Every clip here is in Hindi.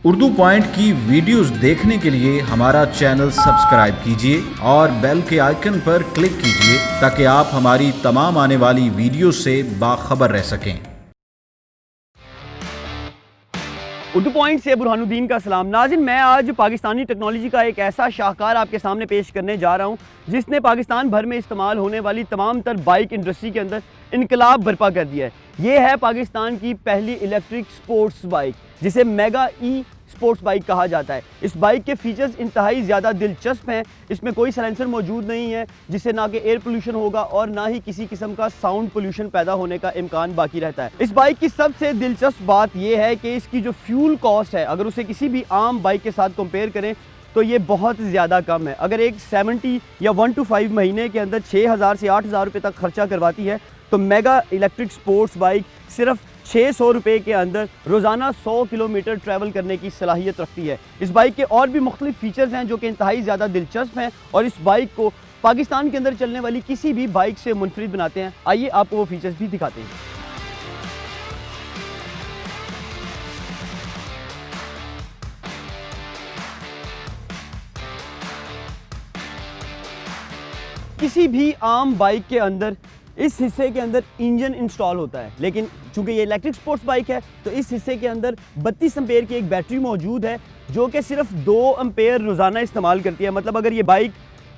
उर्दू पॉइंट की वीडियोस देखने के लिए हमारा चैनल सब्सक्राइब कीजिए और बेल के आइकन पर क्लिक कीजिए ताकि आप हमारी तमाम आने वाली वीडियो से बाखबर रह सकें। उर्दू पॉइंट से बुरहानुद्दीन का सलाम। नाज़रीन, मैं आज पाकिस्तानी टेक्नोलॉजी का एक ऐसा शाहकार आपके सामने पेश करने जा रहा हूँ जिसने पाकिस्तान भर में इस्तेमाल होने वाली तमाम तर बाइक इंडस्ट्री के अंदर इनकलाब बर्पा कर दिया है। ये है पाकिस्तान की पहली इलेक्ट्रिक स्पोर्ट्स बाइक जिसे मेगा ई स्पोर्ट्स बाइक कहा जाता है। इस बाइक के फीचर्स इंतहाई ज़्यादा दिलचस्प हैं। इसमें कोई साइलेंसर मौजूद नहीं है जिससे ना कि एयर पोल्यूशन होगा और ना ही किसी किस्म का साउंड पोल्यूशन पैदा होने का इम्कान बाकी रहता है। इस बाइक की सबसे दिलचस्प बात यह है कि इसकी जो फ्यूल कॉस्ट है, अगर उसे किसी भी आम बाइक के साथ कंपेयर करें तो ये बहुत ज़्यादा कम है। अगर एक 70 या 1 to 5 महीने के अंदर 6,000 से 8,000 रुपये तक खर्चा करवाती है तो मेगा इलेक्ट्रिक स्पोर्ट्स बाइक सिर्फ 600 रुपये के अंदर रोज़ाना 100 किलोमीटर ट्रैवल करने की सलाहियत रखती है। इस बाइक के और भी मुख्तलिफ फ़ीचर्स हैं जो कि इंतहाई ज़्यादा दिलचस्प हैं और इस बाइक को पाकिस्तान के अंदर चलने वाली किसी भी बाइक से मुनफरिद बनाते हैं। आइए आपको वो फ़ीचर्स भी दिखाते हैं। किसी भी आम बाइक के अंदर इस हिस्से के अंदर इंजन इंस्टॉल होता है, लेकिन चूंकि ये इलेक्ट्रिक स्पोर्ट्स बाइक है तो इस हिस्से के अंदर 32 एम्पेयर की एक बैटरी मौजूद है जो कि सिर्फ 2 एम्पेयर रोज़ाना इस्तेमाल करती है। मतलब अगर ये बाइक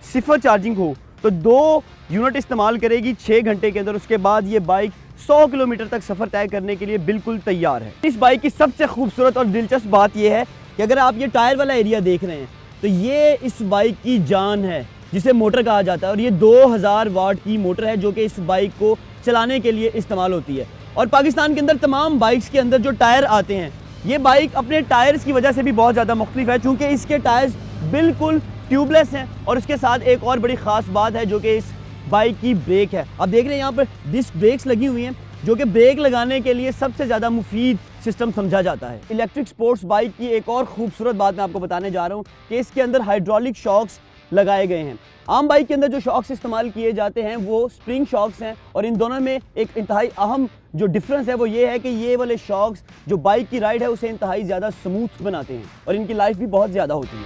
सिफर चार्जिंग हो तो 2 यूनिट इस्तेमाल करेगी 6 घंटे के अंदर। उसके बाद ये बाइक 100 किलोमीटर तक सफ़र तय करने के लिए बिल्कुल तैयार है। इस बाइक की सबसे खूबसूरत और दिलचस्प बात यह है कि अगर आप ये टायर वाला एरिया देख रहे हैं तो ये इस बाइक की जान है जिसे मोटर कहा जाता है और ये 2000 वाट की मोटर है जो कि इस बाइक को चलाने के लिए इस्तेमाल होती है। और पाकिस्तान के अंदर तमाम बाइक्स के अंदर जो टायर आते हैं, ये बाइक अपने टायर्स की वजह से भी बहुत ज़्यादा मुख्तलिफ है चूँकि इसके टायर्स बिल्कुल ट्यूबलेस हैं। और इसके साथ एक और बड़ी ख़ास बात है जो कि इस बाइक की ब्रेक है। आप देख रहे हैं यहाँ पर डिस्क ब्रेक्स लगी हुई हैं जो कि ब्रेक लगाने के लिए सबसे ज़्यादा मुफीद सिस्टम समझा जाता है। इलेक्ट्रिक स्पोर्ट्स बाइक की एक और खूबसूरत बात मैं आपको बताने जा रहा हूँ कि इसके अंदर हाइड्रोलिक शॉक्स लगाए गए हैं। आम बाइक के अंदर जो शॉक्स इस्तेमाल किए जाते हैं वो स्प्रिंग शॉक्स हैं और इन दोनों में एक इंतहाई अहम जो डिफरेंस है वो ये है कि ये वाले शॉक्स जो बाइक की राइड है उसे इंतहाई ज़्यादा स्मूथ बनाते हैं और इनकी लाइफ भी बहुत ज़्यादा होती है।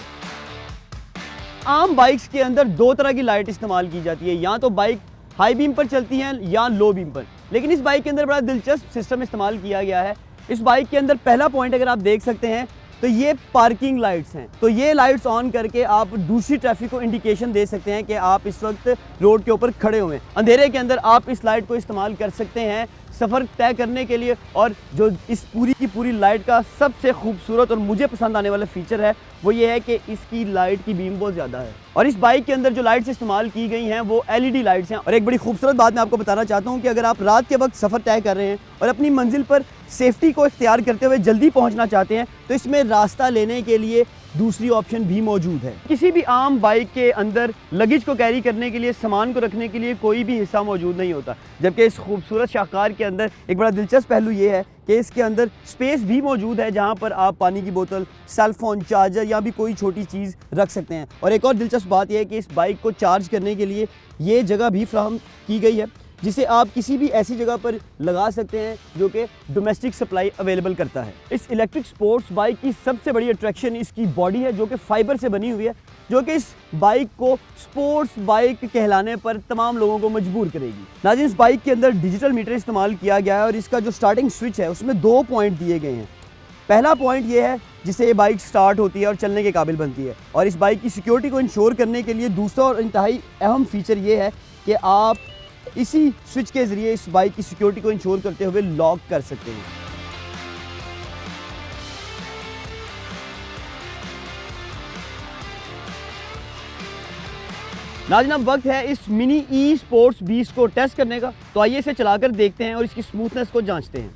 आम बाइक्स के अंदर 2 तरह की लाइट इस्तेमाल की जाती है, या तो बाइक हाई बीम पर चलती हैं या लो बीम पर। लेकिन इस बाइक के अंदर बड़ा दिलचस्प सिस्टम इस्तेमाल किया गया है। इस बाइक के अंदर पहला पॉइंट अगर आप देख सकते हैं तो ये पार्किंग लाइट्स हैं। तो ये लाइट्स ऑन करके आप दूसरी ट्रैफिक को इंडिकेशन दे सकते हैं कि आप इस वक्त रोड के ऊपर खड़े हुए हैं। अंधेरे के अंदर आप इस लाइट को इस्तेमाल कर सकते हैं सफ़र तय करने के लिए। और जो इस पूरी की पूरी लाइट का सबसे खूबसूरत और मुझे पसंद आने वाला फ़ीचर है वो ये है कि इसकी लाइट की बीम बहुत ज़्यादा है और इस बाइक के अंदर जो लाइट्स इस्तेमाल की गई हैं वो LED लाइट्स हैं। और एक बड़ी खूबसूरत बात मैं आपको बताना चाहता हूँ कि अगर आप रात के वक्त सफ़र तय कर रहे हैं और अपनी मंजिल पर सेफ्टी को इख्तियार करते हुए जल्दी पहुँचना चाहते हैं तो इसमें रास्ता लेने के लिए दूसरी ऑप्शन भी मौजूद है। किसी भी आम बाइक के अंदर लगेज को कैरी करने के लिए, सामान को रखने के लिए कोई भी हिस्सा मौजूद नहीं होता, जबकि इस खूबसूरत शाहकार के अंदर एक बड़ा दिलचस्प पहलू ये है कि इसके अंदर स्पेस भी मौजूद है जहां पर आप पानी की बोतल, सेलफोन, चार्जर या भी कोई छोटी चीज़ रख सकते हैं। और एक और दिलचस्प बात यह है कि इस बाइक को चार्ज करने के लिए ये जगह भी फ्राहम की गई है जिसे आप किसी भी ऐसी जगह पर लगा सकते हैं जो कि डोमेस्टिक सप्लाई अवेलेबल करता है। इस इलेक्ट्रिक स्पोर्ट्स बाइक की सबसे बड़ी अट्रैक्शन इसकी बॉडी है जो कि फाइबर से बनी हुई है, जो कि इस बाइक को स्पोर्ट्स बाइक कहलाने पर तमाम लोगों को मजबूर करेगी। नाज़रीन, इस बाइक के अंदर डिजिटल मीटर इस्तेमाल किया गया है और इसका जो स्टार्टिंग स्विच है उसमें 2 पॉइंट दिए गए हैं। पहला पॉइंट ये है जिससे ये बाइक स्टार्ट होती है और चलने के काबिल बनती है। और इस बाइक की सिक्योरिटी को इंश्योर करने के लिए दूसरा और इंतहाई अहम फीचर ये है कि आप इसी स्विच के ज़रिए इस बाइक की सिक्योरिटी को इंश्योर करते हुए लॉक कर सकते हैं। नाज़रीन, अब वक्त है इस मिनी ई स्पोर्ट्स बीस्ट को टेस्ट करने का। तो आइए इसे चलाकर देखते हैं और इसकी स्मूथनेस को जांचते हैं।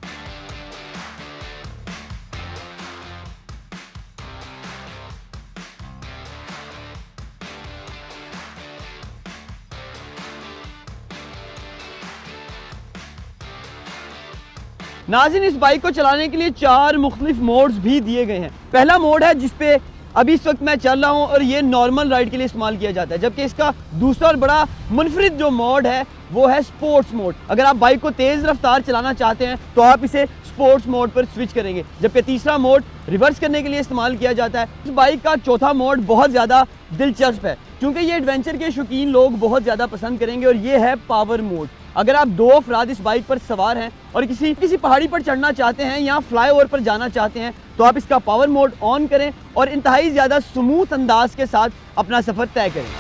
नाज़रीन, इस बाइक को चलाने के लिए 4 मुख्तलिफ मोड्स भी दिए गए हैं। पहला मोड है जिसपे अभी इस वक्त मैं चल रहा हूँ और ये नॉर्मल राइड के लिए इस्तेमाल किया जाता है, जबकि इसका दूसरा और बड़ा मुनफरिद जो मोड है वो है स्पोर्ट्स मोड। अगर आप बाइक को तेज रफ्तार चलाना चाहते हैं तो आप इसे स्पोर्ट्स मोड पर स्विच करेंगे, जबकि तीसरा मोड रिवर्स करने के लिए इस्तेमाल किया जाता है। इस बाइक का चौथा मोड बहुत ज़्यादा दिलचस्प है क्योंकि ये एडवेंचर के शौकीन लोग बहुत ज़्यादा पसंद करेंगे और ये है पावर मोड। अगर आप 2 अफराद इस बाइक पर सवार हैं और किसी पहाड़ी पर चढ़ना चाहते हैं या फ्लाईओवर पर जाना चाहते हैं तो आप इसका पावर मोड ऑन करें और इंतहाई ज़्यादा स्मूथ अंदाज के साथ अपना सफ़र तय करें।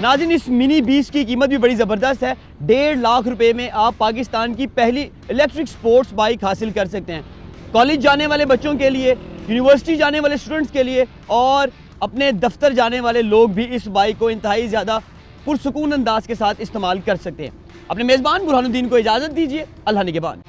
नाज़रीन, इस मिनी बीस्ट की कीमत भी बड़ी ज़बरदस्त है। 1.5 लाख रुपए में आप पाकिस्तान की पहली इलेक्ट्रिक स्पोर्ट्स बाइक हासिल कर सकते हैं। कॉलेज जाने वाले बच्चों के लिए, यूनिवर्सिटी जाने वाले स्टूडेंट्स के लिए और अपने दफ्तर जाने वाले लोग भी इस बाइक को इंतहाई ज़्यादा पुरसुकून अंदाज के साथ इस्तेमाल कर सकते हैं। अपने मेज़बान बुरहानुद्दीन को इजाज़त दीजिए। अल्लाह निगहबान।